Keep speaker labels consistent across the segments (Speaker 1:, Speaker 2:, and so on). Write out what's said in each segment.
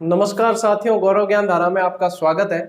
Speaker 1: नमस्कार साथियों, गौरव ज्ञान धारा में आपका स्वागत है।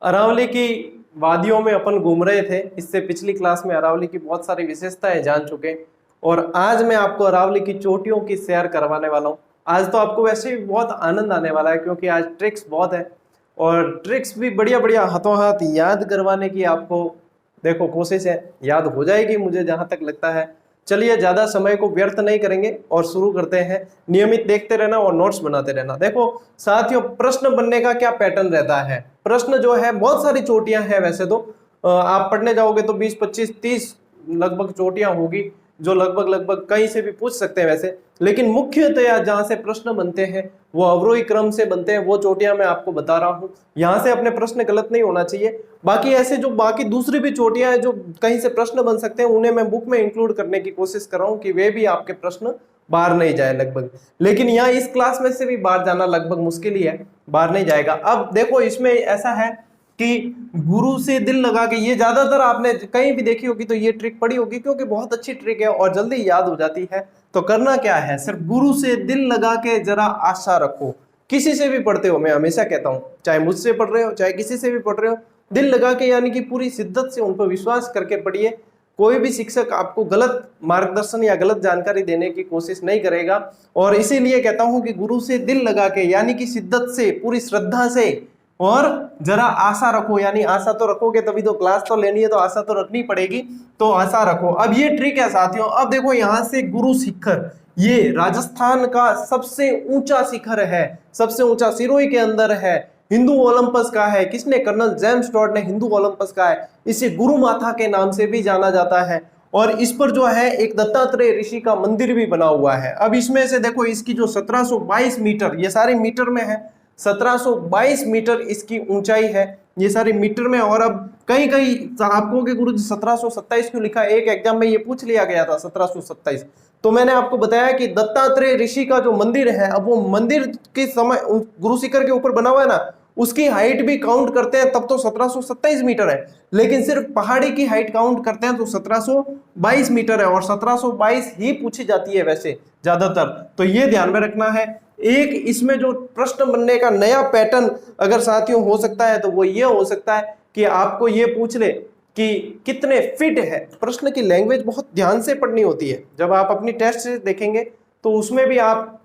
Speaker 1: अरावली की वादियों में अपन घूम रहे थे। इससे पिछली क्लास में अरावली की बहुत सारी विशेषताएं जान चुके और आज मैं आपको अरावली की चोटियों की सैर करवाने वाला हूं। आज तो आपको वैसे भी बहुत आनंद आने वाला है क्योंकि आज ट्रिक्स बहुत है और ट्रिक्स भी बढ़िया बढ़िया हाथों हाथ याद करवाने की आपको देखो कोशिश है। याद हो जाएगी मुझे जहां तक लगता है। चलिए ज्यादा समय को व्यर्थ नहीं करेंगे और शुरू करते हैं। नियमित देखते रहना और नोट्स बनाते रहना। देखो साथियों, प्रश्न बनने का क्या पैटर्न रहता है। प्रश्न जो है बहुत सारी चोटियां हैं वैसे तो आप पढ़ने जाओगे तो 20 25 30 लगभग चोटियां होगी जो लगभग लगभग कहीं से भी पूछ सकते हैं वैसे। लेकिन मुख्यतया जहां से प्रश्न बनते हैं वो अवरोही क्रम से बनते हैं। वो चोटियां मैं आपको बता रहा हूं, यहां से अपने प्रश्न गलत नहीं होना चाहिए। बाकी ऐसे जो बाकी दूसरी भी चोटियां हैं जो कहीं से प्रश्न बन सकते हैं उन्हें मैं बुक में इंक्लूड करने की कोशिश कर रहा हूं कि वे भी आपके प्रश्न बाहर नहीं जाए लगभग। लेकिन यहाँ इस क्लास में से भी बाहर जाना लगभग मुश्किल ही है, बाहर नहीं जाएगा। अब देखो इसमें ऐसा है कि गुरु से दिल लगा के, ये ज्यादातर आपने कहीं भी देखी होगी तो ये ट्रिक पड़ी होगी क्योंकि बहुत अच्छी ट्रिक है और जल्दी याद हो जाती है। तो करना क्या है, सिर्फ गुरु से दिल लगा के जरा आशा रखो। किसी से भी पढ़ते हो, मैं हमेशा कहता हूं, चाहे मुझसे पढ़ रहे हो चाहे किसी से भी पढ़ रहे हो, दिल लगा के यानी कि पूरी शिद्दत से उन पर विश्वास करके पढ़िए। कोई भी शिक्षक आपको गलत मार्गदर्शन या गलत जानकारी देने की कोशिश नहीं करेगा। और इसीलिए कहता हूं कि गुरु से दिल लगा के यानी कि शिद्दत से, पूरी श्रद्धा से और जरा आशा रखो। यानी आशा तो रखोगे तभी तो क्लास तो लेनी है, तो आशा तो रखनी पड़ेगी। तो आशा रखो। अब ये ट्रिक है साथियों। अब देखो यहां से गुरु शिखर, ये राजस्थान का सबसे ऊंचा शिखर है, सबसे ऊंचा सिरोही के अंदर है, हिंदू ओलंपस का है। किसने? कर्नल जेम्स टॉड ने हिंदू ओलंपस का है। इसे गुरु माथा के नाम से भी जाना जाता है। और इस पर जो है एक दत्तात्रेय ऋषि का मंदिर भी बना हुआ है। अब इसमें से देखो इसकी जो 1722 मीटर, ये सारे मीटर में है, 1722 मीटर इसकी ऊंचाई है, ये सारी मीटर में। और अब कहीं कहीं आपको के गुरु 1727 क्यों लिखा, एक एग्जाम में ये पूछ लिया गया था 1727। तो मैंने आपको बताया कि दत्तात्रेय ऋषि का जो मंदिर है, अब वो मंदिर के समय गुरु शिखर के ऊपर बना हुआ है ना, उसकी हाइट भी काउंट करते हैं तब तो 1727 मीटर है। लेकिन सिर्फ पहाड़ी की हाइट काउंट करते हैं तो 1722 मीटर है। और 1722 ही पूछी जाती है वैसे ज्यादातर, तो ये ध्यान में रखना है। एक इसमें जो प्रश्न बनने का नया पैटर्न अगर साथियों हो सकता है तो वो ये हो सकता है कि आपको ये पूछ ले कि कितने फिट है। प्रश्न की लैंग्वेज बहुत ध्यान से पढ़नी होती है। जब आप अपनी टेस्ट से देखेंगे तो उसमें भी आप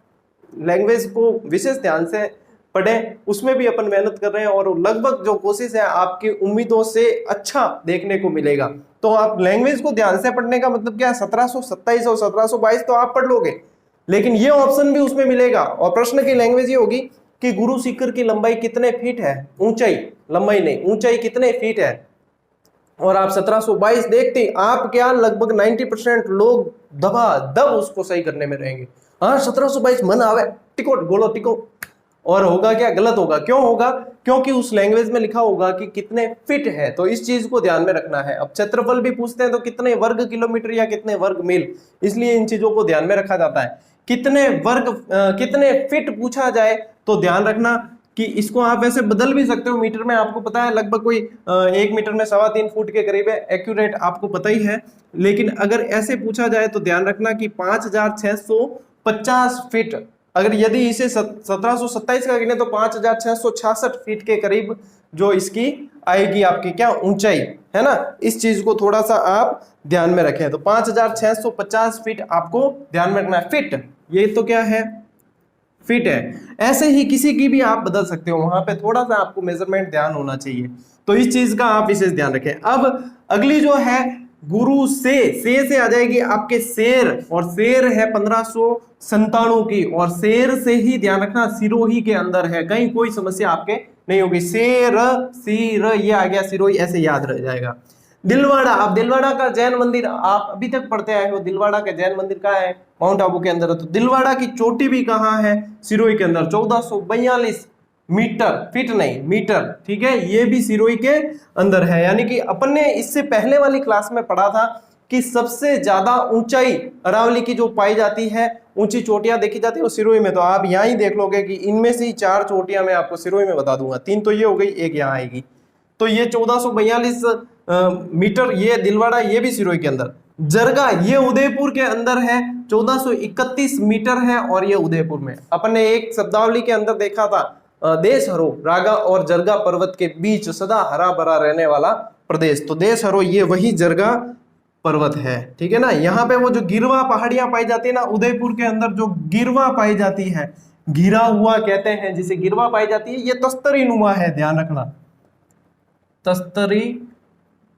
Speaker 1: लैंग्वेज को विशेष ध्यान से पढ़ें, उसमें भी अपन मेहनत कर रहे हैं और लगभग जो कोशिश है आपकी उम्मीदों से अच्छा देखने को मिलेगा। तो आप लैंग्वेज को ध्यान से पढ़ने का मतलब क्या है, 1727 और 1722 तो आप पढ़ लोगे, लेकिन ये ऑप्शन भी उसमें मिलेगा। और प्रश्न की लैंग्वेज ये होगी कि गुरु शिखर की लंबाई कितने फीट है, ऊंचाई, लंबाई नहीं, ऊंचाई कितने फीट है। और आप 1722 देखते आप क्या लगभग 90% लोग दबादब उसको सही करने में रहेंगे। हाँ 1722 मन आवे, टिको गोलो टिको। और होगा क्या, गलत होगा। क्यों होगा? क्योंकि उस लैंग्वेज में लिखा होगा कि कितने फिट है। तो इस चीज को ध्यान में रखना है। अब क्षेत्रफल भी पूछते हैं तो कितने वर्ग किलोमीटर या कितने वर्ग मील, इसलिए इन चीजों को ध्यान में रखा जाता है। कितने वर्ग कितने फिट पूछा जाए तो ध्यान रखना कि इसको आप वैसे बदल भी सकते हो मीटर में। आपको पता है लगभग कोई 1 मीटर में 3.25 फुट के करीब है, एक्यूरेट आपको पता ही है। लेकिन अगर ऐसे पूछा जाए तो ध्यान रखना कि 5650 फीट। अगर यदि इसे 1727 का गिने तो 5666 फीट के करीब जो इसकी आएगी आपकी क्या ऊंचाई, है ना। इस चीज को थोड़ा सा आप ध्यान में रखें। तो 5650 फीट आपको ध्यान में रखना है। फिट, ये तो क्या है, फिट है। ऐसे ही किसी की भी आप बदल सकते हो, वहां पे थोड़ा सा आपको मेजरमेंट ध्यान होना चाहिए। तो इस चीज का आप विशेष ध्यान रखें। अब अगली जो है गुरु से आ जाएगी आपके शेर, और शेर है 1597 की। और शेर से ही ध्यान रखना सिरोही के अंदर है, कहीं कोई समस्या आपके नहीं होगी। शेर सिर ये आ गया सिरोही, ऐसे याद रह जाएगा। दिलवाड़ा, अब दिलवाड़ा का जैन मंदिर आप अभी तक पढ़ते आए हो, दिलवाड़ा का जैन मंदिर कहाँ है, माउंट आबू के अंदर है। तो दिलवाड़ा की चोटी भी कहाँ है, सिरोही के अंदर। 1442 मीटर, फीट नहीं मीटर, ठीक है, ये भी सिरोही के अंदर है। यानी कि अपन ने इससे पहले वाली क्लास में पढ़ा था कि सबसे ज्यादा ऊंचाई अरावली की जो पाई जाती है, ऊंची चोटियां देखी जाती है वो सिरोही में। तो आप यहाँ ही देख लोगे कि इनमें से ही 4 चोटियां मैं आपको सिरोही में बता दूंगा। 3 तो ये हो गई, एक यहाँ आएगी। तो ये 1442 मीटर, ये दिलवाड़ा, ये भी सिरोही के अंदर। जरगा ये उदयपुर के अंदर है, 1431 मीटर है और ये उदयपुर में। अपन ने एक शब्दावली के अंदर देखा था, देश हरो रागा और जरगा पर्वत के बीच सदा हरा भरा रहने वाला प्रदेश। तो देश हरो ये वही जरगा पर्वत है, ठीक है ना। यहाँ पे वो जो गिरवा पहाड़ियां पाई जाती है ना, उदयपुर के अंदर जो गिरवा पाई जाती है, घिरा हुआ कहते हैं जिसे गिरवा पाई जाती है, ये तस्तरी नुमा है, ध्यान रखना, तस्तरी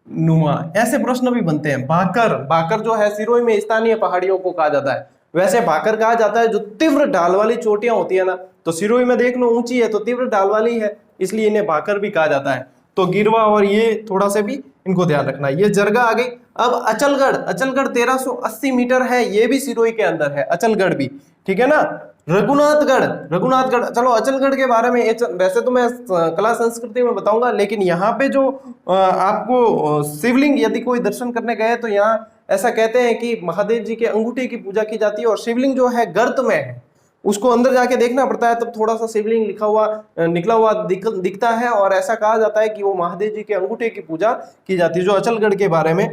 Speaker 1: नुमा। ऐसे प्रश्न भी बनते हैं। भाकर, भाकर जो है सिरोही में स्थानीय पहाड़ियों को कहा जाता है। वैसे भाकर कहा जाता है जो तीव्र ढाल वाली चोटियां होती है ना, तो सिरोही में देख लो ऊंची है तो तीव्र ढाल वाली है, इसलिए इन्हें भाकर भी कहा जाता है। तो गिरवा और ये थोड़ा से भी इनको ध्यान रखना। ये जरगा आ गई। अब अचलगढ़, अचलगढ़ 1380 मीटर है, ये भी सिरोही के अंदर है, अचलगढ़ भी, ठीक है ना। रघुनाथगढ़, रघुनाथगढ़, चलो अचलगढ़ के बारे में वैसे तो मैं कला संस्कृति में बताऊंगा, लेकिन यहाँ पे जो आपको शिवलिंग यदि कोई दर्शन करने गए तो यहाँ ऐसा कहते हैं कि महादेव जी के अंगूठे की पूजा की जाती है और शिवलिंग जो है गर्त में है, उसको अंदर जाके देखना पड़ता है, तब थोड़ा सा शिवलिंग लिखा हुआ निकला हुआ दिखता है और ऐसा कहा जाता है कि वो महादेव जी के अंगूठे की पूजा की जाती है, जो अचलगढ़ के बारे में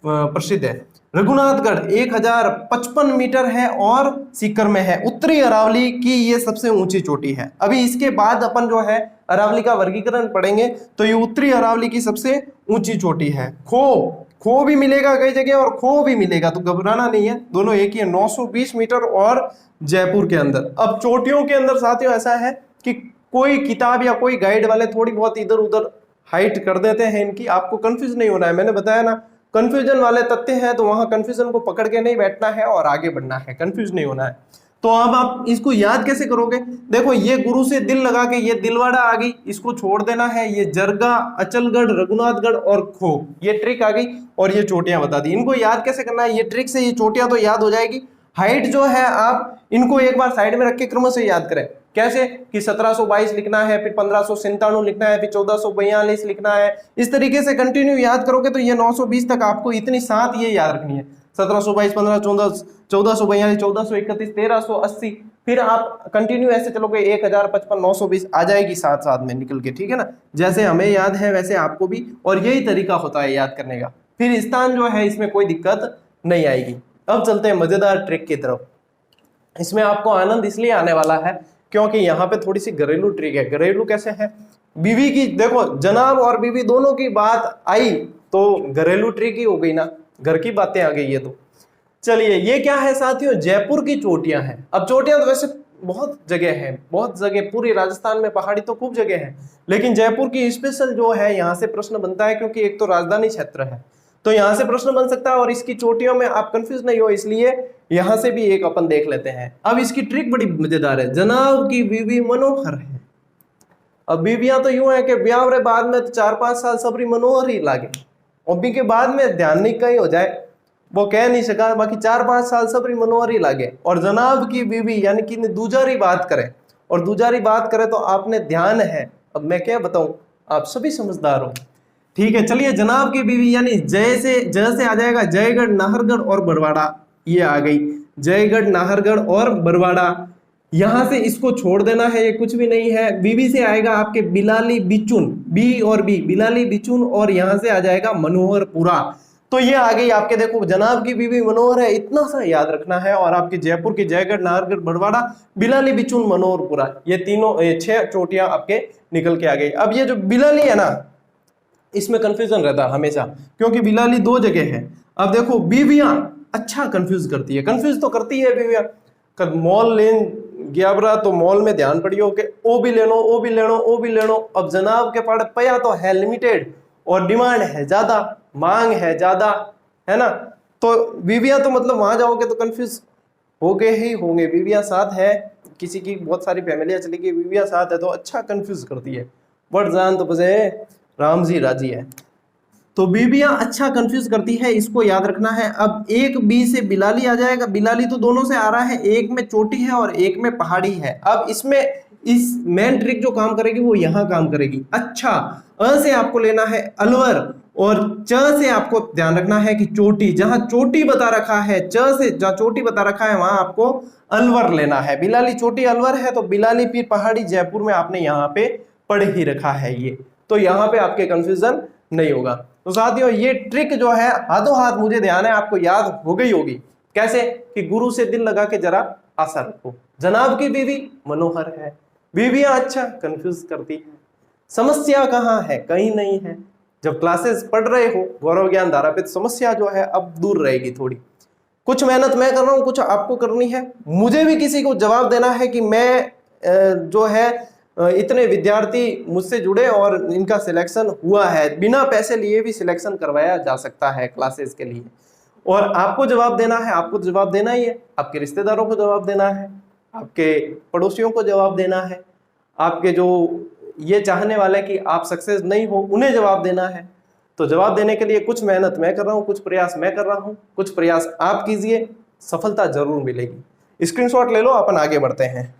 Speaker 1: प्रसिद्ध है। रघुनाथगढ़ 1055 मीटर है और सीकर में है। उत्तरी अरावली की ये सबसे ऊंची चोटी है। अभी इसके बाद अपन जो है अरावली का वर्गीकरण पढ़ेंगे, तो ये उत्तरी अरावली की सबसे ऊंची चोटी है। खो, खो भी मिलेगा कई जगह और खो भी मिलेगा, तो घबराना नहीं है, दोनों एक ही है, 920 मीटर और जयपुर के अंदर। अब चोटियों के अंदर साथियों ऐसा है कि कोई किताब या कोई गाइड वाले थोड़ी बहुत इधर उधर हाइट कर देते हैं इनकी, आपको कंफ्यूज नहीं होना है। मैंने बताया ना, कंफ्यूजन वाले तथ्य हैं तो वहां कंफ्यूजन को पकड़ के नहीं बैठना है और आगे बढ़ना है, कंफ्यूज नहीं होना है। तो अब आप इसको याद कैसे करोगे? देखो ये गुरु से दिल लगा के ये दिलवाड़ा आ गई, इसको छोड़ देना है। ये जरगा, अचलगढ़, रघुनाथगढ़ और खो, ये ट्रिक आ गई और ये चोटियां बता दी। इनको याद कैसे करना है? ये ट्रिक से ये चोटियां तो याद हो जाएगी। हाइट जो है आप इनको एक बार साइड में रख के क्रम से याद करें। कैसे कि 1722 लिखना है, फिर 1597 लिखना है, फिर 1442 लिखना है। इस तरीके से कंटिन्यू याद करोगे तो ये 920 तक आपको इतनी सात ये याद रखनी है। 1722, 15, 14, 1442, 1431, 1380, फिर आप कंटिन्यू ऐसे चलोगे 1055, 920 आ जाएगी साथ साथ में निकल के, ठीक है ना। जैसे हमें याद है वैसे आपको भी, और यही तरीका होता है याद करने का। फिर स्थान जो है इसमें कोई दिक्कत नहीं आएगी। अब चलते हैं मजेदार ट्रिक की तरफ। इसमें आपको आनंद इसलिए आने वाला है क्योंकि यहाँ पे थोड़ी सी घरेलू ट्रिक है। घरेलू कैसे है? बीवी की, देखो जनाब और बीवी दोनों की बात आई तो घरेलू ट्रिक ही हो गई ना, घर की बातें आ गई है। तो चलिए ये क्या है साथियों? जयपुर की चोटियां हैं। अब चोटियां तो वैसे बहुत जगह है, बहुत जगह, पूरी राजस्थान में पहाड़ी तो खूब जगह है, लेकिन जयपुर की स्पेशल जो है यहाँ से प्रश्न बनता है क्योंकि एक तो राजधानी क्षेत्र है, तो यहाँ से प्रश्न बन सकता है। और इसकी चोटियों में आप कंफ्यूज नहीं हो, इसलिए यहां से भी एक अपन देख लेते हैं। अब इसकी ट्रिक बड़ी मजेदार है। जनाब की बीवी मनोहर है। अब बीवियां तो यूं है कि ब्याह के बाद में तो 4-5 साल सबरी मनोहर ही लागे, और भी के बाद में ध्यान नहीं कहीं हो जाए वो कह नहीं सका, बाकी 4-5 साल सबरी मनोहर ही लागे। और जनाब की बीवी यानी कि दूजारी बात करे, और दूजारी बात करे तो आपने ध्यान है, अब मैं क्या बताऊं, आप सभी समझदार हो, ठीक है। चलिए जनाब की बीवी यानी जय से आ जाएगा जयगढ़, नाहरगढ़ और बरवाड़ा, ये आ गई जयगढ़, नाहरगढ़ और बरवाड़ा। यहां से इसको छोड़ देना है, ये कुछ भी नहीं है। बीवी से आएगा आपके बिलाली बिचुन, बी और बी, बिलाली बिचुन, और यहां से आ जाएगा मनोहरपुरा। तो ये आ गई आपके, देखो जनाब की बीवी मनोहर है, इतना सा याद रखना है। और आपकी जयपुर की जयगढ़, नाहरगढ़, बरवाड़ा, बिलाली बिचुन, मनोहरपुरा, ये तीनों 6 चोटियां आपके निकल के आ गई। अब ये जो बिलाली है ना, इसमें कंफ्यूजन रहता है हमेशा क्योंकि बिलाली 2 जगह है। अब देखो बीवियां अच्छा कंफ्यूज करती है, कंफ्यूज तो करती है बीवियां। कद मॉल लेन गयाबरा तो मॉल में ध्यान पड़ियो कि ओ भी लेनो, ओ भी लेनो, ओ भी लेनो। अब जनाब के पास पया तो है लिमिटेड और डिमांड है ज्यादा, मांग है ज्यादा, है ना। तो बीवियां तो मतलब वहां जाओगे तो कंफ्यूज हो गए ही होंगे। बीवियां साथ है, किसी की बहुत सारी फैमिलियां चली गई, बीवियां साथ है तो अच्छा कंफ्यूज करती है। बट जान तो बसे राम जी राजी है, तो बीबियां अच्छा कंफ्यूज करती है, इसको याद रखना है। अब एक बी से बिलाली आ जाएगा, बिलाली तो दोनों से आ रहा है, एक में चोटी है और एक में पहाड़ी है। अब इसमें इस मेन ट्रिक जो काम करेगी वो यहां काम करेगी। अच्छा, अ से आपको लेना है अलवर, और च से आपको ध्यान रखना है कि चोटी, जहां चोटी बता रखा है, च से जहां चोटी बता रखा है वहां आपको अलवर लेना है। बिलाली चोटी अलवर है, तो बिलाली फिर पहाड़ी जयपुर में आपने यहाँ पे पढ़ ही रखा है ये, तो यहाँ पे आपके कंफ्यूजन नहीं होगा। तो साथियों ये ट्रिक जो है हाथों हाथ मुझे ध्यान है आपको याद हो गई होगी। कैसे कि गुरु से दिल लगा के जरा आशा रखो, जनाब की बीवी मनोहर है, बीवियां अच्छा कंफ्यूज करती है, समस्या कहाँ है कहीं नहीं है। जब क्लासेस पढ़ रहे हो गौरव ज्ञान धारा पे, तो समस्या जो है अब दूर रहेगी थोड़ी। कुछ मेहनत मैं कर रहा हूं, कुछ आपको करनी है, मुझे भी किसी को जवाब देना है कि मैं जो है इतने विद्यार्थी मुझसे जुड़े और इनका सिलेक्शन हुआ है, बिना पैसे लिए भी सिलेक्शन करवाया जा सकता है क्लासेस के लिए। और आपको जवाब देना है, आपको जवाब देना ही है, आपके रिश्तेदारों को जवाब देना है, आपके पड़ोसियों को जवाब देना है, आपके जो ये चाहने वाले कि आप सक्सेस नहीं हो उन्हें जवाब देना है। तो जवाब देने के लिए कुछ मेहनत मैं कर रहा हूं, कुछ प्रयास मैं कर रहा हूं, कुछ प्रयास आप कीजिए, सफलता जरूर मिलेगी। स्क्रीनशॉट ले लो, अपन आगे बढ़ते हैं।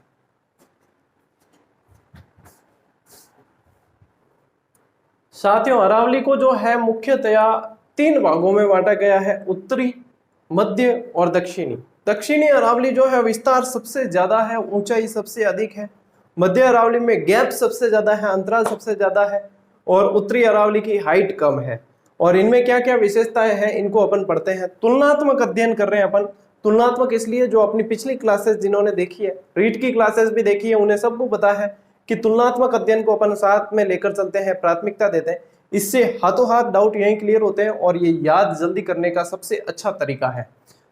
Speaker 1: साथियों अरावली को जो है मुख्यतया 3 भागों में बांटा गया है, उत्तरी, मध्य और दक्षिणी। दक्षिणी अरावली जो है विस्तार सबसे ज्यादा है, ऊंचाई सबसे अधिक है। मध्य अरावली में गैप सबसे ज्यादा है, अंतराल सबसे ज्यादा है। और उत्तरी अरावली की हाइट कम है। और इनमें क्या क्या विशेषताएं हैं इनको अपन पढ़ते हैं। तुलनात्मक अध्ययन कर रहे हैं अपन। तुलनात्मक इसलिए जो अपनी पिछली क्लासेस जिन्होंने देखी है, रीट की क्लासेस भी देखी है, उन्हें सबको पता है कि तुलनात्मक अध्ययन को अपन साथ में लेकर चलते हैं, प्राथमिकता देते हैं। इससे हाथों हाथ डाउट यहीं क्लियर होते हैं और ये याद जल्दी करने का सबसे अच्छा तरीका है।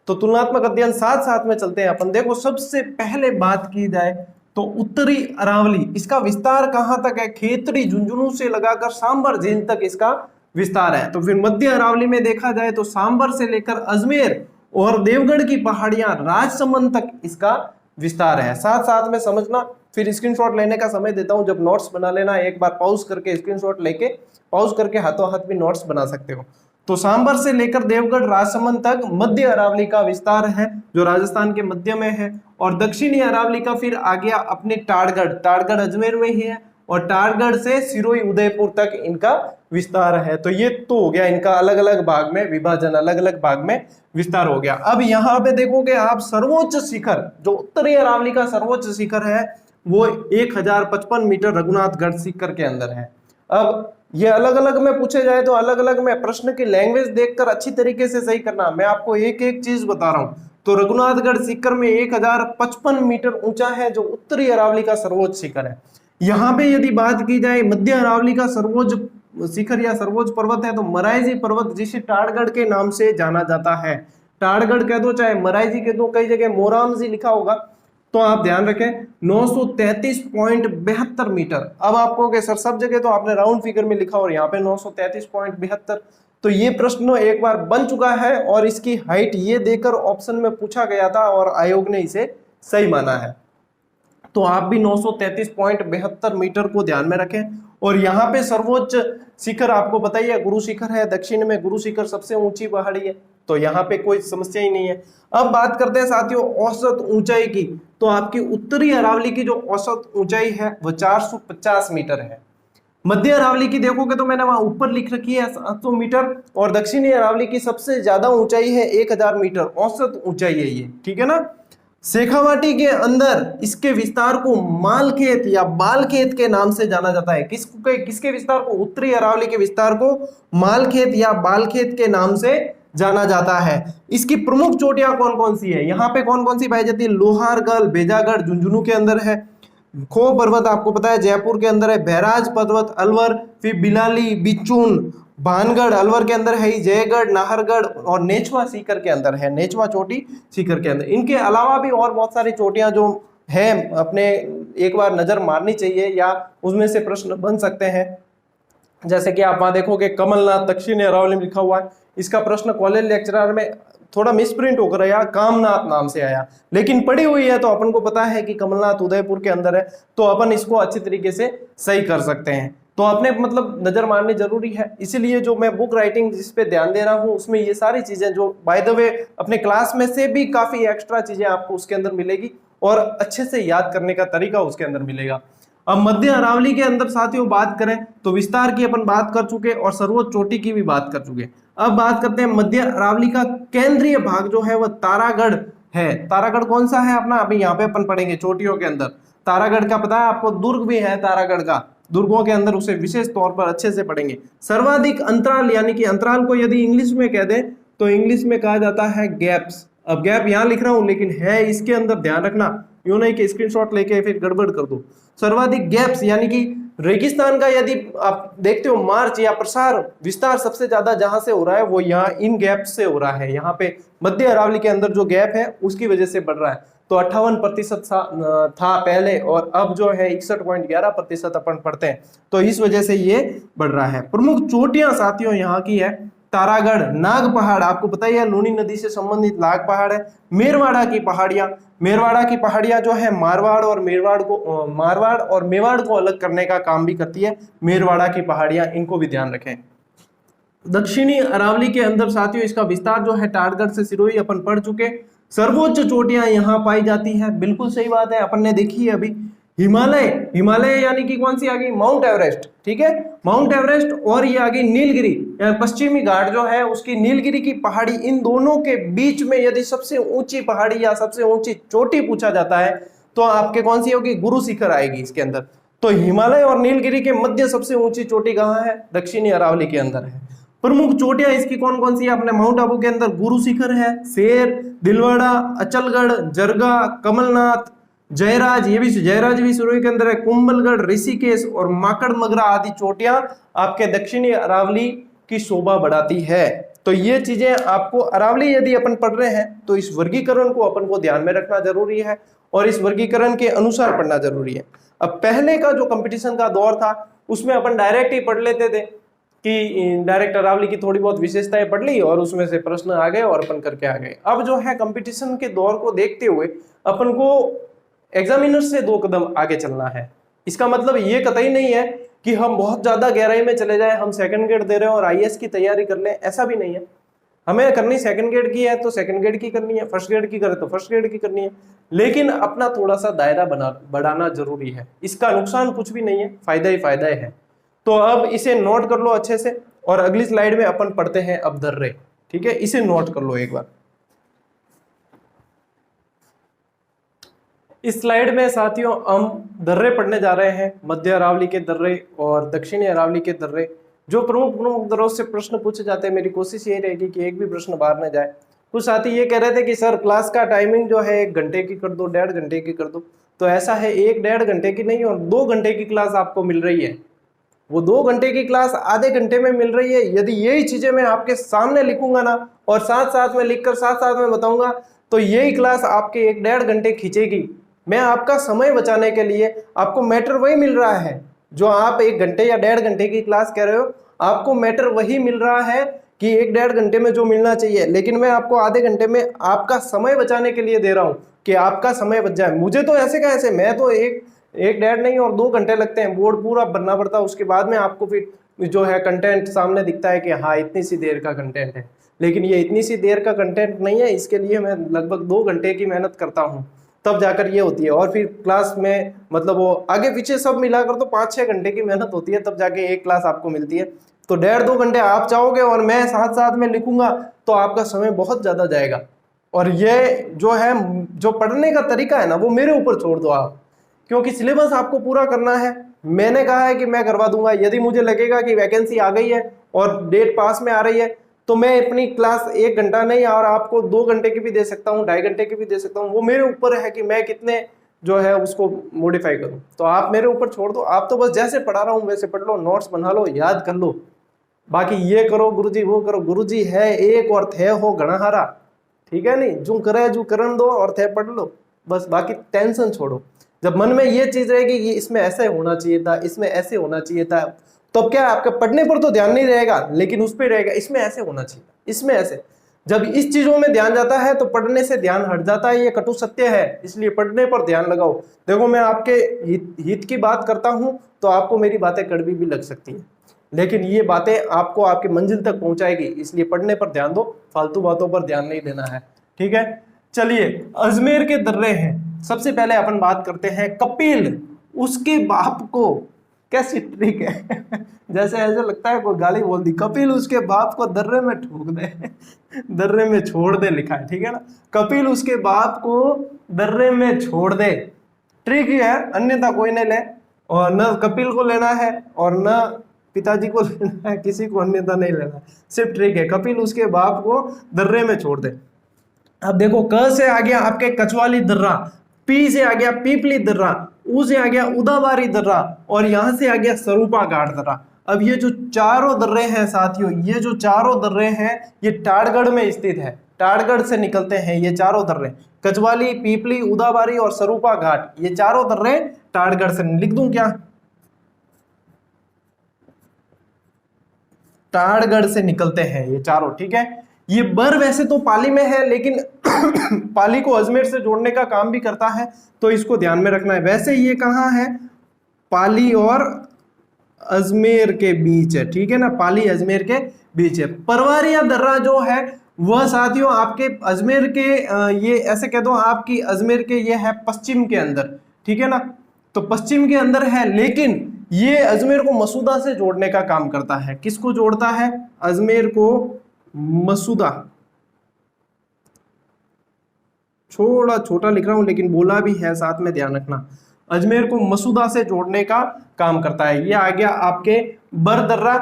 Speaker 1: तो तुलनात्मक अध्ययन साथ साथ में चलते हैं अपन। देखो सबसे पहले बात की जाए तो उत्तरी अरावली, इसका विस्तार कहां तक है? खेतड़ी झुंझुनू से लगाकर सांबर झील तक इसका विस्तार है। तो फिर मध्य अरावली में देखा जाए तो सांबर से लेकर अजमेर और देवगढ़ की पहाड़ियां राजसमंद तक इसका विस्तार है। साथ साथ में समझना, फिर स्क्रीनशॉट लेने का समय देता हूं, जब नोट्स बना लेना एक बार पॉज करके, स्क्रीनशॉट लेके पॉज करके हाथों हाथ भी नोट्स बना सकते हो। तो सांबर से लेकर देवगढ़ राजसमंद तक मध्य अरावली का विस्तार है जो राजस्थान के मध्य में है। और दक्षिणी अरावली का फिर आ गया अपने टाड़गढ़, टाड़गढ़ अजमेर में ही है और टाड़गढ़ से सिरोही उदयपुर तक इनका विस्तार है। तो ये तो हो गया इनका अलग अलग भाग में विभाजन, अलग अलग भाग में विस्तार हो गया। अब यहाँ पे देखोगे आप सर्वोच्च शिखर, जो उत्तरी अरावली का सर्वोच्च शिखर है वो 1055 मीटर रघुनाथगढ़ शिखर के अंदर है। अब ये अलग अलग में पूछे जाए तो अलग अलग में प्रश्न की लैंग्वेज देखकर अच्छी तरीके से सही करना। मैं आपको एक एक चीज बता रहा हूं। तो रघुनाथगढ़ शिखर में 1055 मीटर ऊंचा है जो उत्तरी अरावली का सर्वोच्च शिखर है। यहाँ पे यदि बात की जाए मध्य अरावली का सर्वोच्च शिखर या सर्वोच्च पर्वत है तो मराईजी पर्वत, जिसे टाड़गढ़ के नाम से जाना जाता है। टाड़गढ़ कह दो चाहे मराईजी कह दो, कई जगह मोरामजी लिखा होगा, तो आप ध्यान रखें 933.72 मीटर। अब आपको सर सब जगह तो आपने राउंड फिगर में लिखा और यहाँ पे 933.72, तो ये प्रश्न एक बार बन चुका है और इसकी हाइट ये देकर ऑप्शन में पूछा गया था और आयोग ने इसे सही माना है। तो आप भी 933.72 मीटर को ध्यान में रखें। और यहाँ पे सर्वोच्च शिखर आपको पता ही है गुरु शिखर है, दक्षिण में गुरु शिखर सबसे ऊंची पहाड़ी है, तो यहाँ पे कोई समस्या ही नहीं है। अब बात करते हैं साथियों औसत ऊंचाई की। तो आपकी उत्तरी अरावली की जो औसत ऊंचाई है वो 450 मीटर है। मध्य अरावली की देखोगे तो मैंने वहां ऊपर लिख रखी है 700 मीटर और दक्षिणी अरावली की सबसे ज्यादा ऊंचाई है 1000 मीटर औसत ऊंचाई है ये, ठीक है ना। शेखावाटी के अंदर इसके विस्तार को मालखेत या बालखेत के नाम से जाना जाता है। किसके विस्तार को? उत्तरी अरावली के विस्तार को मालखेत या बालखेत के नाम से जाना जाता है। इसकी प्रमुख चोटियां कौन कौन सी है? यहाँ पे कौन कौन सी पाई जाती है? लोहारगढ़, बेजागढ़ झुंझुनू के अंदर है। खो पर्वत आपको पता है जयपुर के अंदर है। बैराज पर्वत अलवर, फिर बिलाली, बिचून, भानगढ़ अलवर के अंदर है, जयगढ़, नाहरगढ़ और नेचवा सीकर के अंदर है। नेचवा चोटी सीकर के अंदर। इनके अलावा भी और बहुत सारी चोटियां जो है अपने एक बार नजर मारनी चाहिए या उसमें से प्रश्न बन सकते हैं। जैसे कि आप वहां देखोगे कमलनाथ दक्षिणी अरावली में लिखा हुआ है, इसका प्रश्न कॉलेज लेक्चरर में थोड़ा मिसप्रिंट होकर आया, कामनाथ नाम से आया, लेकिन पड़ी हुई है तो अपन को पता है कि कमलनाथ उदयपुर के अंदर है, तो अपन इसको अच्छी तरीके से सही कर सकते हैं। तो अपने मतलब नजर मारनी जरूरी है, इसीलिए जो मैं बुक राइटिंग जिस पे ध्यान दे रहा हूँ उसमें ये सारी चीजें जो बाय द वे अपने क्लास में से भी काफी एक्स्ट्रा चीजें आपको उसके अंदर मिलेगी और अच्छे से याद करने का तरीका उसके अंदर मिलेगा। अब मध्य अरावली के अंदर साथियों बात करें तो विस्तार की अपन बात कर चुके और सर्वोच्च चोटी की भी बात कर चुके। अब बात करते हैं मध्य अरावली का केंद्रीय भाग जो है वह तारागढ़ है। तारागढ़ कौन सा है अपना? अभी यहाँ पे अपन पढ़ेंगे चोटियों के अंदर। तारागढ़ का पता है आपको, दुर्ग भी है तारागढ़ का, दुर्गों के अंदर उसे विशेष तौर पर अच्छे से पढ़ेंगे। सर्वाधिक अंतराल, यानी कि अंतराल को यदि इंग्लिश में कह दें तो इंग्लिश में कहा जाता है गैप्स। अब गैप यहाँ लिख रहा हूं लेकिन है इसके अंदर, ध्यान रखना, यूं नहीं कि स्क्रीनशॉट लेके फिर गड़बड़ कर दो। सर्वाधिक गैप्स यानी कि रेगिस्तान का यदि आप देखते हो मार्च या प्रसार विस्तार सबसे ज्यादा जहां से हो रहा है वो यहाँ इन गैप से हो रहा है। यहाँ पे मध्य अरावली के अंदर जो गैप है उसकी वजह से बढ़ रहा है। तो 58% था पहले और अब जो है 61.11% अपन पढ़ते हैं, तो इस वजह से ये बढ़ रहा है। प्रमुख चोटियां साथियों यहाँ की है तारागढ़, नाग पहाड़, आपको पता ही है लूनी नदी से संबंधित नाग पहाड़ है। मेरवाड़ा की पहाड़ियां, मेरवाड़ा की पहाड़ियां जो है मारवाड़ और मेवाड़ को अलग करने का काम भी करती है मेरवाड़ा की पहाड़ियां, इनको भी ध्यान रखें। दक्षिणी अरावली के अंदर साथियों इसका विस्तार जो है टाटगढ़ से सिरोही अपन पढ़ चुके। सर्वोच्च चोटियां यहाँ पाई जाती है, बिल्कुल सही बात है, अपन ने देखी है अभी। हिमालय, हिमालय यानी कि कौन सी आ गई, माउंट एवरेस्ट, ठीक है, माउंट एवरेस्ट, और ये आ गई नीलगिरी, पश्चिमी घाट जो है उसकी नीलगिरी की पहाड़ी, इन दोनों के बीच में यदि सबसे ऊंची पहाड़ी या सबसे ऊंची चोटी पूछा जाता है तो आपके कौन सी होगी, गुरु शिखर आएगी इसके अंदर। तो हिमालय और नीलगिरी के मध्य सबसे ऊंची चोटी कहाँ है, दक्षिणी अरावली के अंदर है। प्रमुख चोटियां इसकी कौन कौन सी है, अपने माउंट आबू के अंदर गुरु शिखर है, शेर, दिलवाड़ा, अचलगढ़, जरगा, कमलनाथ, जयराज, ये भी जयराज भी सुरई के अंदर है, कुंभलगढ़, ऋषिकेश और माकड़ मगरा आदि चोटियां आपके दक्षिणी अरावली की शोभा बढ़ाती है। तो ये चीजें आपको अरावली यदि अपन पढ़ रहे हैं तो इस वर्गीकरण को अपन को ध्यान में रखना जरूरी है और इस वर्गीकरण के अनुसार पढ़ना जरूरी है। अब पहले का जो कंपटीशन का दौर था उसमें अपन डायरेक्ट ही पढ़ लेते थे कि डायरेक्ट अरावली की थोड़ी बहुत विशेषताएं पढ़ ली और उसमें से प्रश्न आ गए और अपन करके आ गए। अब जो है कंपटीशन के दौर को देखते हुए अपन को एग्जामिनर से 2 कदम आगे चलना है। इसका मतलब ये कतई नहीं है कि हम बहुत ज्यादा गहराई में चले जाएं, हम सेकंड ग्रेड दे रहे हैं और आईएएस की तैयारी कर लें, ऐसा भी नहीं है। हमें करनी सेकंड ग्रेड की है तो सेकंड ग्रेड की करनी है, फर्स्ट ग्रेड की करे तो फर्स्ट ग्रेड की करनी है, लेकिन अपना थोड़ा सा दायरा बढ़ाना जरूरी है। इसका नुकसान कुछ भी नहीं है, फायदा ही फायदा है। तो अब इसे नोट कर लो अच्छे से और अगली स्लाइड में अपन पढ़ते हैं अब दर्रे, ठीक है, इसे नोट कर लो एक बार। इस स्लाइड में साथियों हम दर्रे पढ़ने जा रहे हैं, मध्य अरावली के दर्रे और दक्षिणी अरावली के दर्रे। जो प्रमुख दर्रों से प्रश्न पूछे जाते हैं, मेरी कोशिश यही रहेगी कि एक भी प्रश्न बाहर न जाए। कुछ साथी ये कह रहे थे कि सर क्लास का टाइमिंग जो है 1 घंटे की कर दो, 1.5 घंटे की कर दो, तो ऐसा है 1-1.5 घंटे की नहीं और 2 घंटे की क्लास आपको मिल रही है। वो 2 घंटे की क्लास आधे घंटे में मिल रही है। यदि यही चीजें मैं आपके सामने लिखूंगा ना और साथ साथ में लिखकर साथ साथ में बताऊंगा तो यही क्लास आपके 1-1.5 घंटे खींचेगी। मैं आपका समय बचाने के लिए आपको मैटर वही मिल रहा है जो आप 1 घंटे या 1.5 घंटे की क्लास कह रहे हो, आपको मैटर वही मिल रहा है कि 1-1.5 घंटे में जो मिलना चाहिए, लेकिन मैं आपको आधे घंटे में आपका समय बचाने के लिए दे रहा हूं कि आपका समय बच जाए। मुझे तो ऐसे का ऐसे, मैं तो एक 1-1.5 नहीं और 2 घंटे लगते हैं, बोर्ड पूरा बनना पड़ता है, उसके बाद में आपको फिर जो है कंटेंट सामने दिखता है कि हाँ इतनी सी देर का कंटेंट है, लेकिन ये इतनी सी देर का कंटेंट नहीं है। इसके लिए मैं लगभग 2 घंटे की मेहनत करता हूँ, तब जाकर ये होती है। और फिर क्लास में मतलब वो आगे पीछे सब मिलाकर तो 5-6 घंटे की मेहनत होती है, तब जाके एक क्लास आपको मिलती है। तो 1.5-2 घंटे आप चाहोगे और मैं साथ साथ में लिखूंगा तो आपका समय बहुत ज्यादा जाएगा। और ये जो है जो पढ़ने का तरीका है ना वो मेरे ऊपर छोड़ दो आप, क्योंकि सिलेबस आपको पूरा करना है। मैंने कहा है कि मैं करवा दूंगा। यदि मुझे लगेगा कि वैकेंसी आ गई है और डेट पास में आ रही है तो मैं अपनी क्लास 1 घंटा नहीं और आपको 2 घंटे की भी दे सकता हूँ, 2.5 घंटे की भी दे सकता हूँ। वो मेरे ऊपर है कि मैं कितने जो है उसको मॉडिफाई करूँ। तो आप मेरे ऊपर छोड़ दो, आप तो बस जैसे पढ़ा रहा हूँ वैसे पढ़ लो, नोट्स बना लो, याद कर लो। बाकी ये करो गुरुजी वो करो, गुरुजी है एक और थे हो घनाहारा, ठीक है नहीं, जो करे जो करन दो और थे पढ़ लो बस, बाकी टेंशन छोड़ो। जब मन में ये चीज रहेगी कि इसमें ऐसे होना चाहिए था, इसमें ऐसे होना चाहिए था, तो क्या आपके पढ़ने पर तो ध्यान नहीं रहेगा लेकिन उस पर रहेगा इसमें ऐसे होना चाहिए, इसमें ऐसे। जब इस चीजों में ध्यान जाता है तो पढ़ने से ध्यान हट जाता है, ये कटु सत्य है। इसलिए पढ़ने पर ध्यान लगाओ। देखो मैं आपके हित की बात करता हूं तो आपको मेरी बातें कड़वी भी लग सकती हैं, लेकिन ये बातें आपको आपकी मंजिल तक पहुंचाएगी। इसलिए पढ़ने पर ध्यान दो, फालतू बातों पर ध्यान नहीं देना है, ठीक है। चलिए अजमेर के दर्रे हैं। सबसे पहले अपन बात करते हैं कपिल, उसके बाप को, कैसी ट्रिक है जैसे ऐसे लगता है कोई गाली बोल दी। कपिल उसके बाप को दर्रे में ठोक दे दर्रे में छोड़ दे लिखा है, ठीक है ना। कपिल उसके बाप को दर्रे में छोड़ दे, ट्रिक है, अन्यथा कोई नहीं ले। और न कपिल को लेना है और न पिताजी को लेना है, किसी को अन्यथा नहीं लेना है, सिर्फ ट्रिक है कपिल उसके बाप को दर्रे में छोड़ दे। अब देखो क से आ गया आपके कचवाली दर्रा, पी से आ गया पीपली दर्रा, ऊ से आ गया उदाबारी दर्रा और यहां से आ गया सरूपा घाट दर्रा। अब ये जो चारों दर्रे हैं साथियों, ये जो चारों दर्रे हैं ये टाड़गढ़ में स्थित है, टाड़गढ़ से निकलते हैं ये चारों दर्रे, कचवाली, पीपली, उदाबारी और सरूपा घाट, ये चारों दर्रे टाड़गढ़ से। लिख दूं क्या? टाड़गढ़ से निकलते हैं ये चारों, ठीक है। ये बर वैसे तो पाली में है लेकिन पाली को अजमेर से जोड़ने का काम भी करता है, तो इसको ध्यान में रखना है। वैसे ये कहाँ है? पाली और अजमेर के बीच है, ठीक है ना, पाली अजमेर के बीच है। परवारिया दर्रा जो है वह साथियों आपके अजमेर के ये ऐसे कह दो आपकी अजमेर के ये है पश्चिम के अंदर, ठीक है ना, तो पश्चिम के अंदर है, लेकिन ये अजमेर को मसूदा से जोड़ने का काम करता है। किसको जोड़ता है? अजमेर को मसूदा, थोड़ा छोटा लिख रहा हूं लेकिन बोला भी है साथ में, ध्यान रखना, अजमेर को मसूदा से जोड़ने का काम करता है। ये आ गया आपके बर दर्रा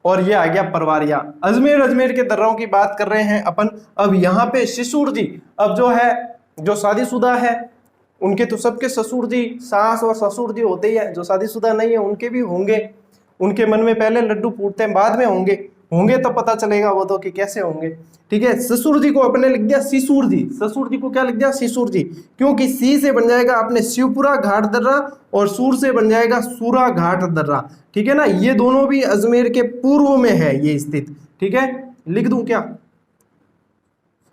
Speaker 1: और ये आ गया परवारिया। अजमेर के दर्रों की बात कर रहे हैं अपन। अब यहाँ पे ससुर जी, अब जो है जो शादीशुदा है उनके तो सबके ससुर जी, सास और ससुर जी होते ही है, जो शादीशुदा नहीं है उनके भी होंगे, उनके मन में पहले लड्डू फूटते हैं, बाद में होंगे तो पता चलेगा वो तो कि कैसे होंगे, ठीक है। ससुर जी को अपने लिख दिया सिसुर जी, ससुर जी को क्या लिख दिया? सिसुर जी, क्योंकि सी से बन जाएगा अपने शिवपुरा घाट दर्रा और सूर से बन जाएगा सूरा घाट दर्रा, ठीक है ना। ये दोनों भी अजमेर के पूर्व में है ये स्थित, ठीक है। लिख दूं क्या?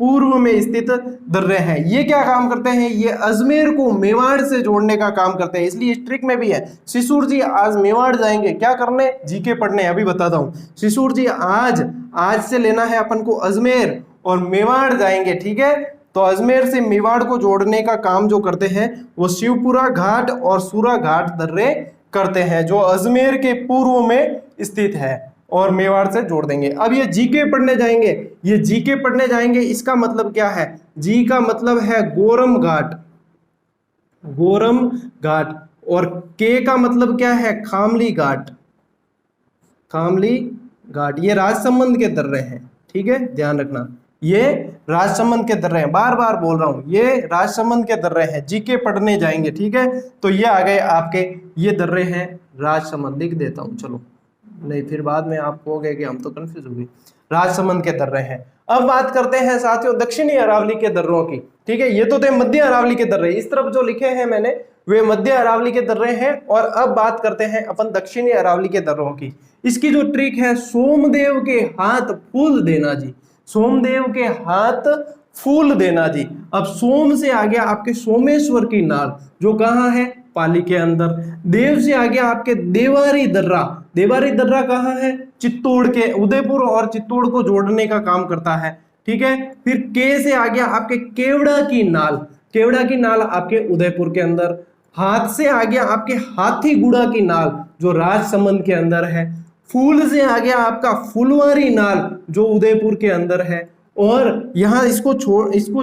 Speaker 1: पूर्व में स्थित दर्रे हैं। ये क्या काम करते हैं? ये अजमेर को मेवाड़ से जोड़ने का काम करते हैं, इसलिए इस ट्रिक में भी है। सिसुर जी आज मेवाड़ जाएंगे, क्या करने? जीके पढ़ने, अभी बताता हूँ। सिसुर जी आज से लेना है अपन को अजमेर और मेवाड़ जाएंगे, ठीक है। तो अजमेर से मेवाड़ को जोड़ने का काम जो करते हैं वो शिवपुरा घाट और सूरा घाट दर्रे करते हैं, जो अजमेर के पूर्व में स्थित है, और मेवाड़ से जोड़ देंगे। अब ये जीके पढ़ने जाएंगे, ये जीके पढ़ने जाएंगे, इसका मतलब क्या है? जी का मतलब है गोरम घाट, गोरम घाट, और के का मतलब क्या है? खामली घाट, खामली घाट। ये राजसमंद के दर्रे हैं, ठीक है, ध्यान रखना, ये राजसमंद के दर्रे हैं, बार बार बोल रहा हूं, ये राजसमंद के दर्रे हैं, जीके पढ़ने जाएंगे, ठीक है। तो ये आ गए आपके, ये दर्रे हैं राजसमंद, लिख देता हूं, चलो, नहीं फिर बाद में आप कहोगे कि हम तो कंफ्यूज हो गए। राजसमंद के दर्रे हैं। अब बात करते हैं साथियों दक्षिणी अरावली के दर्रों की, ठीक है। ये तो थे मध्य अरावली के दर्रे, इस तरफ जो लिखे हैं मैंने वे मध्य अरावली के दर्रे हैं। और अब बात करते हैं अपन दक्षिणी अरावली के दर्रों की। इसकी जो ट्रिक है, सोमदेव के हाथ फूल देना जी, सोमदेव के हाथ फूल देना जी। अब सोम से आ गया आपके सोमेश्वर की नाल, जो कहाँ है? पाली के अंदर। देव से आ गया आपके देवारी दर्रा, देवारी दर्रा कहाँ है? चित्तौड़ के, उदयपुर और चित्तौड़ को जोड़ने का काम करता है, ठीक है। फिर के से आ गया आपके केवड़ा की नाल, केवड़ा की नाल आपके उदयपुर के अंदर। हाथ से आ गया आपके हाथीगुड़ा की नाल, जो राजसमंद के अंदर है। फूल से आ गया आपका फुलवारी नाल, जो उदयपुर के अंदर है। और यहाँ इसको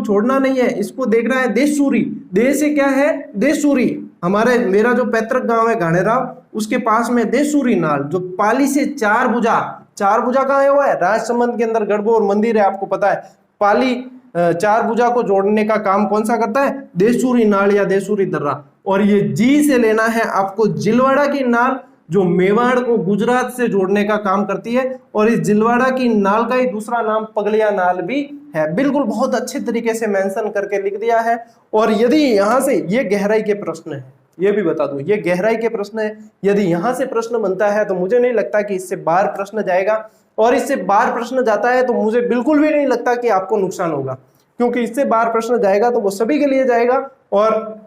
Speaker 1: छोड़ना नहीं है, इसको देखना है देशसूरी। देश से क्या है? देशसूरी, मेरा जो पैतृक गांव है घाणेराव, उसके पास में देशसूरी नाल, जो पाली से चार भुजा कहाँ है? हुआ है राजसमंद के अंदर, गढ़बोर मंदिर है, आपको पता है। पाली चार भुजा को जोड़ने का काम कौन सा करता है? देशसूरी नाल या देशसूरी दर्रा। और ये जी से लेना है आपको जिलवाड़ा की नाल, जो मेवाड़ को गुजरात से जोड़ने का काम करती है। और इस जिलवाड़ा की नाल का ही दूसरा नाम पगलिया नाल भी है। बिल्कुल बहुत अच्छे तरीके से मेंशन करके लिख दिया है। और यदि यहाँ से, ये गहराई के प्रश्न है, ये भी बता दूं, ये गहराई के प्रश्न है। यदि यहाँ से प्रश्न बनता है तो मुझे नहीं लगता कि इससे बाहर प्रश्न जाएगा, और इससे बाहर प्रश्न जाता है तो मुझे बिल्कुल भी नहीं लगता कि आपको नुकसान होगा, क्योंकि इससे बाहर प्रश्न जाएगा तो वो सभी के लिए जाएगा, और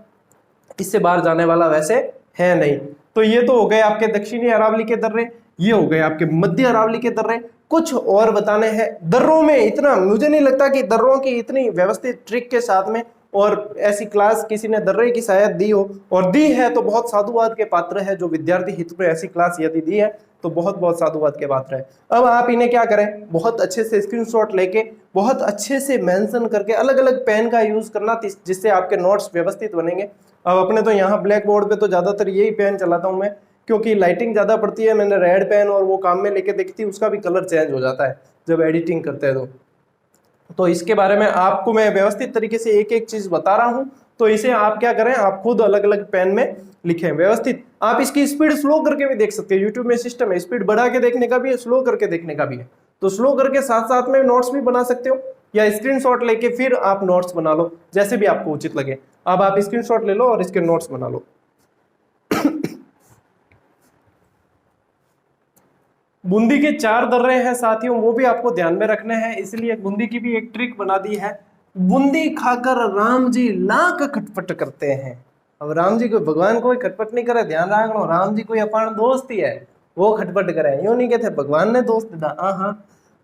Speaker 1: इससे बाहर जाने वाला वैसे है नहीं। तो ये तो हो गए आपके दक्षिणी अरावली के दर्रे, ये हो गए आपके मध्य अरावली के दर्रे। कुछ और बताने हैं दर्रों में, इतना मुझे नहीं लगता कि दर्रों की इतनी व्यवस्थित ट्रिक के साथ में और ऐसी क्लास किसी ने दर्रे की शायद दी हो, और दी है तो बहुत साधुवाद के पात्र है जो विद्यार्थी हित में ऐसी क्लास यदि दी है तो बहुत बहुत साधुवाद के बात रहे। अब आप इन्हें क्या करें, बहुत अच्छे से स्क्रीनशॉट लेके बहुत अच्छे से मेंशन करके अलग अलग पेन का यूज करना, जिससे आपके नोट्स व्यवस्थित बनेंगे। अब अपने तो यहाँ ब्लैक बोर्ड पे तो ज्यादातर यही पेन चलाता हूँ मैं, क्योंकि लाइटिंग ज्यादा पड़ती है। मैंने रेड पेन और वो काम में लेके देखी थी, उसका भी कलर चेंज हो जाता है जब एडिटिंग करते हैं तो इसके बारे में आपको मैं व्यवस्थित तरीके से एक एक चीज बता रहा हूं। तो इसे आप क्या करें, आप खुद अलग अलग पेन में लिखें व्यवस्थित। आप इसकी स्पीड स्लो करके भी देख सकते हैं, यूट्यूब में सिस्टम है स्पीड बढ़ा के देखने का भी है, स्लो करके देखने का भी है। तो स्लो करके साथ साथ में नोट्स भी बना सकते हो, या स्क्रीनशॉट लेके फिर आप नोट्स बना लो, जैसे भी आपको उचित लगे। अब आप स्क्रीनशॉट ले लो और इसके नोट्स बना लो। बूंदी के 4 दर्रे हैं साथियों, वो भी आपको ध्यान में रखने हैं, इसलिए बूंदी की भी एक ट्रिक बना दी है। बूंदी खाकर राम जी लाख खटपट करते हैं। अब राम जी को, भगवान कोई खटपट नहीं करे, ध्यान रखना, राम जी कोई अपन दोस्त ही है, वो खटपट करे, यूं नहीं कहते भगवान ने दोस्त दिया। हाँ,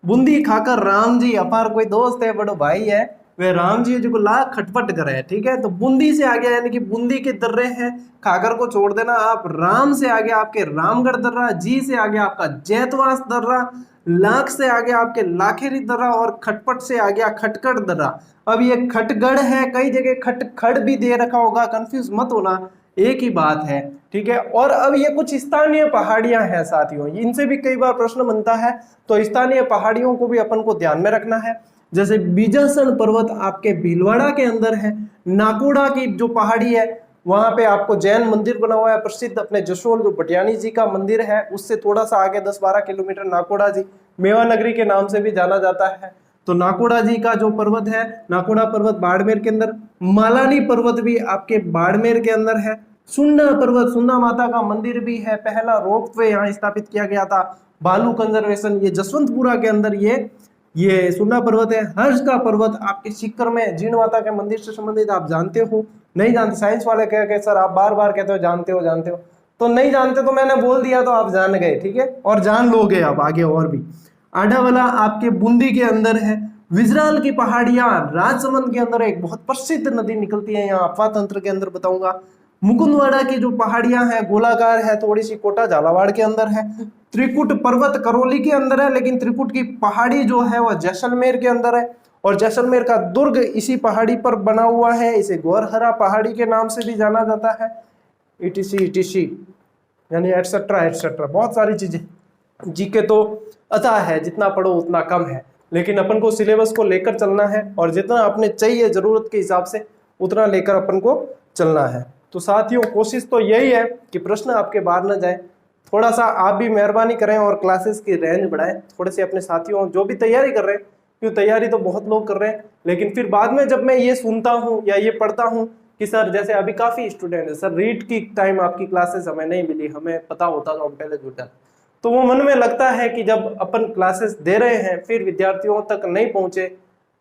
Speaker 1: बूंदी खाकर राम जी अपार कोई दोस्त है, बड़ो भाई है, वे राम जी जो लाख खटपट करे है, ठीक है। तो बूंदी से आगे यानी कि बूंदी के दर्रे हैं, खाकर को छोड़ देना आप। राम से आगे आपके रामगढ़ दर्रा, जी से आगे आपका जैतवास दर्रा, लाख से आगे आपके लाखेरी दर्रा, और खटपट से आ गया खटकड़ दर्रा। अब ये खटगढ़ है, कई जगह खटखड़ भी दे रखा होगा, कंफ्यूज मत होना, एक ही बात है, ठीक है। और अब ये कुछ स्थानीय पहाड़ियां हैं साथियों, इनसे भी कई बार प्रश्न बनता है, तो स्थानीय पहाड़ियों को भी अपन को ध्यान में रखना है। जैसे बीजासन पर्वत आपके भीलवाड़ा के अंदर है, नाकोड़ा की जो पहाड़ी है वहां पे आपको जैन मंदिर बना हुआ है प्रसिद्ध, अपने जसोल जो भटियानी जी का मंदिर है उससे थोड़ा सा आगे 10-12 किलोमीटर नाकोड़ा जी, मेवा नगरी के नाम से भी जाना जाता है। तो नाकोड़ा जी का जो पर्वत है, नाकोड़ा पर्वत बाड़मेर के अंदर, मालानी पर्वत भी आपके बाड़मेर के अंदर है, सुन्ना पर्वत, सुन्ना माता का मंदिर भी है, पहला रोपवे यहाँ स्थापित किया गया था, बालू कंजर्वेशन ये जसवंतपुरा के अंदर ये सुन्ना पर्वत है। हर्ष का पर्वत आपके सीकर में जीण माता के मंदिर से संबंधित, आप जानते हो नहीं जानते, साइंस वाले कह के सर आप बार बार कहते हो जानते हो जानते हो, तो नहीं जानते तो मैंने बोल दिया तो आप जान गए, ठीक है, और जान लोगे अब आगे और भी। आडावाला आपके बूंदी के अंदर है, विजराल की पहाड़ियां राजसमंद के अंदर एक बहुत प्रसिद्ध नदी निकलती है, यहाँ अफवाह तंत्र के अंदर बताऊंगा। मुकुंदवाड़ा की जो पहाड़ियां हैं गोलाकार है, थोड़ी सी कोटा झालावाड़ के अंदर है। त्रिकुट पर्वत करौली के अंदर है, लेकिन त्रिकुट की पहाड़ी जो है वह जैसलमेर के अंदर है, और जैसलमेर का दुर्ग इसी पहाड़ी पर बना हुआ है, इसे गौरहरा पहाड़ी के नाम से भी जाना जाता है, इटीसी यानी एटसेट्रा एटसेट्रा, बहुत सारी चीजें। जीके तो अता है, जितना पढ़ो उतना कम है, लेकिन अपन को सिलेबस को लेकर चलना है, और जितना अपने चाहिए जरूरत के हिसाब से उतना लेकर अपन को चलना है। तो साथियों कोशिश तो यही है कि प्रश्न आपके बाहर न जाए, थोड़ा सा आप भी मेहरबानी करें और क्लासेस की रेंज बढ़ाएं, थोड़े से अपने साथियों जो भी तैयारी कर रहे हैं, क्यों तैयारी तो बहुत लोग कर रहे हैं, लेकिन फिर बाद में जब मैं ये सुनता हूँ या ये पढ़ता हूँ कि सर जैसे अभी काफी स्टूडेंट है, सर रीड की टाइम आपकी क्लासेस हमें नहीं मिली, हमें पता होता तो हम पहले जुटा, तो वो मन में लगता है कि जब अपन क्लासेस दे रहे हैं फिर विद्यार्थियों तक नहीं पहुंचे,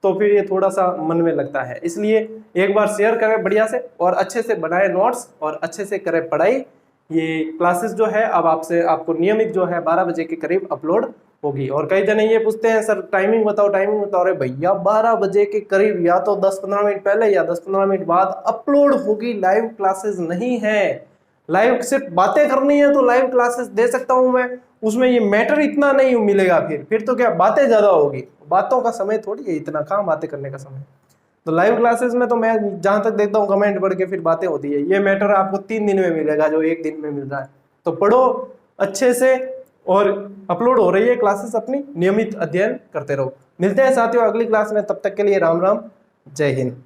Speaker 1: तो फिर ये थोड़ा सा मन में लगता है। इसलिए एक बार शेयर करें बढ़िया से, और अच्छे से बनाए नोट्स, और अच्छे से करें पढ़ाई। ये क्लासेस जो है अब आपको नियमित जो है 12 बजे के करीब अपलोड होगी। और कई जने ये पूछते हैं सर टाइमिंग बताओ, टाइमिंग बताओ, अरे भैया 12 बजे के करीब या तो 10-15 मिनट पहले या 10-15 मिनट बाद अपलोड होगी, लाइव क्लासेस नहीं है। लाइव सिर्फ बातें करनी है तो लाइव क्लासेस दे सकता हूं मैं, उसमें ये मैटर इतना नहीं मिलेगा, फिर तो क्या बातें ज्यादा होगी, बातों का समय थोड़ी है इतना, कहाँ बातें करने का समय। तो लाइव क्लासेस में तो मैं जहां तक देखता हूँ कमेंट पढ़ के फिर बातें होती है, ये मैटर आपको 3 दिन में मिलेगा जो 1 दिन में मिल रहा है। तो पढ़ो अच्छे से, और अपलोड हो रही है क्लासेस, अपनी नियमित अध्ययन करते रहो। मिलते हैं साथियों अगली क्लास में, तब तक के लिए राम राम, जय हिंद।